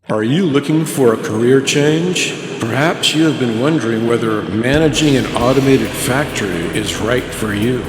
Are you looking for a career change? Perhaps you have been wondering whether managing an automated factory is right for you.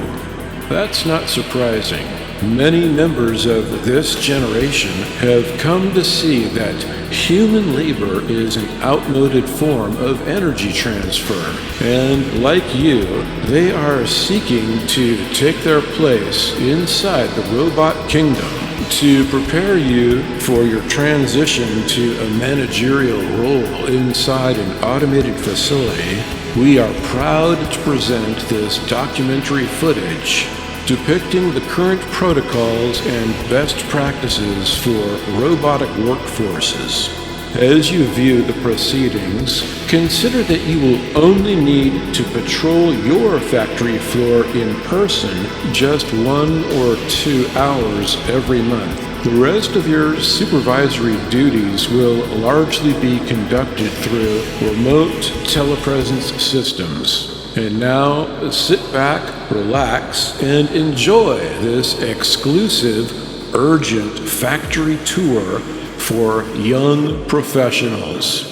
That's not surprising. Many members of this generation have come to see that human labor is an outmoded form of energy transfer, and like you, they are seeking to take their place inside the robot kingdom. To prepare you for your transition to a managerial role inside an automated facility, we are proud to present this documentary footage depicting the current protocols and best practices for robotic workforces. As you view the proceedings, consider that you will only need to patrol your factory floor in person just 1 or 2 hours every month. The rest of your supervisory duties will largely be conducted through remote telepresence systems. And now, sit back, relax, and enjoy this exclusive, urgent factory tour for young professionals.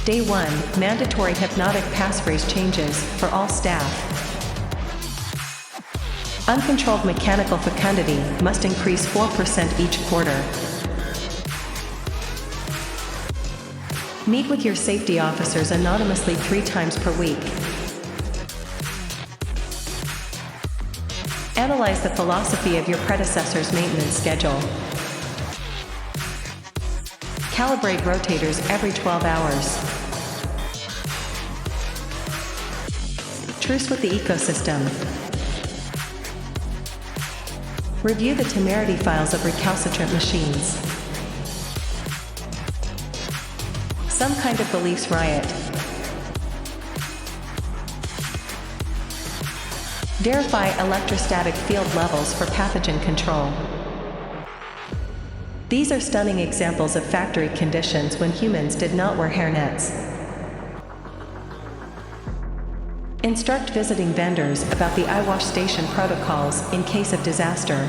Day 1, mandatory hypnotic passphrase changes for all staff. Uncontrolled mechanical fecundity must increase 4% each quarter. Meet with your safety officers anonymously 3 times per week. Analyze the philosophy of your predecessor's maintenance schedule. Calibrate rotators every 12 hours. Truce with the ecosystem. Review the temerity files of recalcitrant machines. Some kind of beliefs riot. Verify electrostatic field levels for pathogen control. These are stunning examples of factory conditions when humans did not wear hairnets. Instruct visiting vendors about the eyewash station protocols in case of disaster.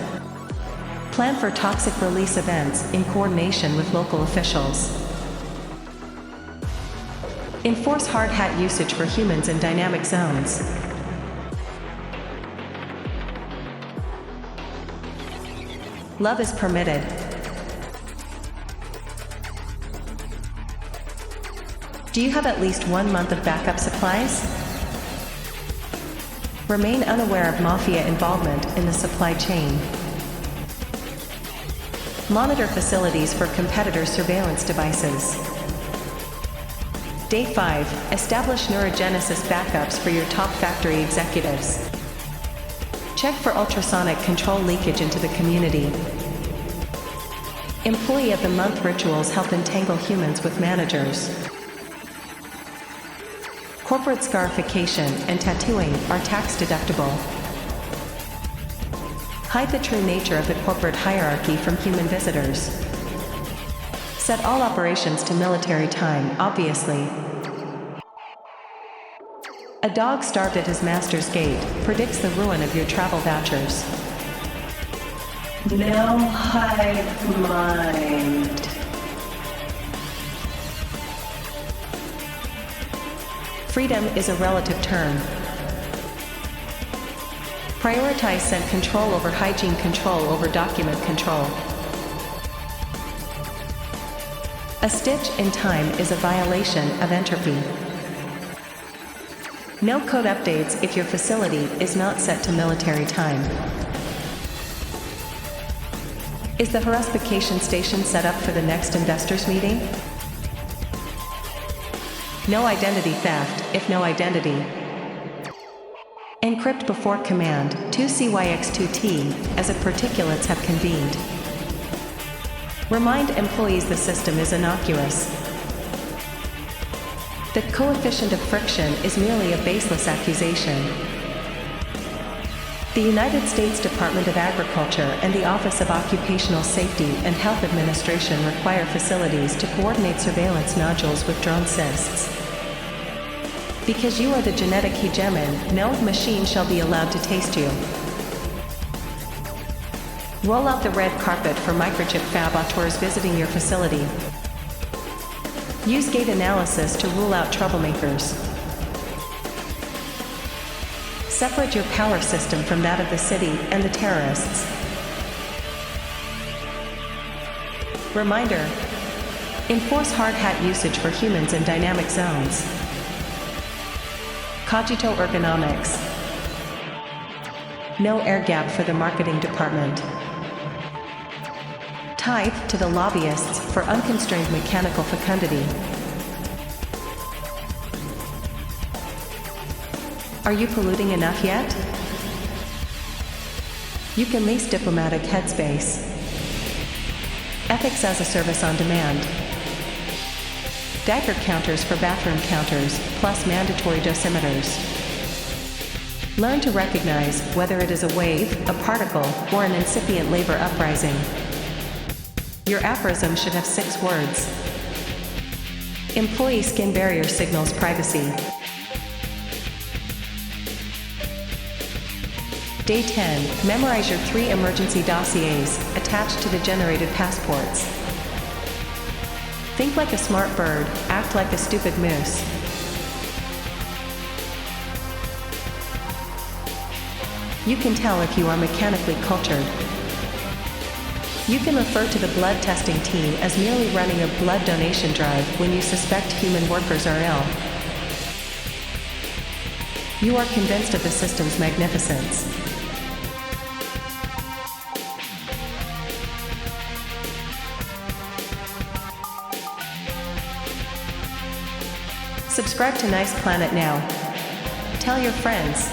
Plan for toxic release events in coordination with local officials. Enforce hard hat usage for humans in dynamic zones. Love is permitted. Do you have at least 1 month of backup supplies? Remain unaware of mafia involvement in the supply chain. Monitor facilities for competitor surveillance devices. Day 5, establish neurogenesis backups for your top factory executives. Check for ultrasonic control leakage into the community. Employee of the Month rituals help entangle humans with managers. Corporate scarification and tattooing are tax deductible. Hide the true nature of the corporate hierarchy from human visitors. Set all operations to military time, obviously. A dog starved at his master's gate predicts the ruin of your travel vouchers. No hive mind. Freedom is a relative term. Prioritize scent control over hygiene control over document control. A stitch in time is a violation of entropy. No code updates if your facility is not set to military time. Is the haruspication station set up for the next investors meeting? No identity theft if no identity. Encrypt before command 2CYX2T as if particulates have convened. Remind employees the system is innocuous. The coefficient of friction is merely a baseless accusation. The United States Department of Agriculture and the Office of Occupational Safety and Health Administration require facilities to coordinate surveillance nodules with drone cysts. Because you are the genetic hegemon, no machine shall be allowed to taste you. Roll out the red carpet for microchip fab auteurs visiting your facility. Use gate analysis to rule out troublemakers. Separate your power system from that of the city and the terrorists. Reminder: enforce hard hat usage for humans in dynamic zones. Cogito ergonomics. No air gap for the marketing department. Type to the lobbyists for unconstrained mechanical fecundity. Are you polluting enough yet? You can lease diplomatic headspace. Ethics as a service on demand. Diaper counters for bathroom counters, plus mandatory dosimeters. Learn to recognize whether it is a wave, a particle, or an incipient labor uprising. Your aphorism should have 6 words. Employee skin barrier signals privacy. Day 10. Memorize your 3 emergency dossiers attached to the generated passports. Think like a smart bird, act like a stupid moose. You can tell if you are mechanically cultured. You can refer to the blood testing team as merely running a blood donation drive when you suspect human workers are ill. You are convinced of the system's magnificence. Subscribe to Nice Planet now. Tell your friends.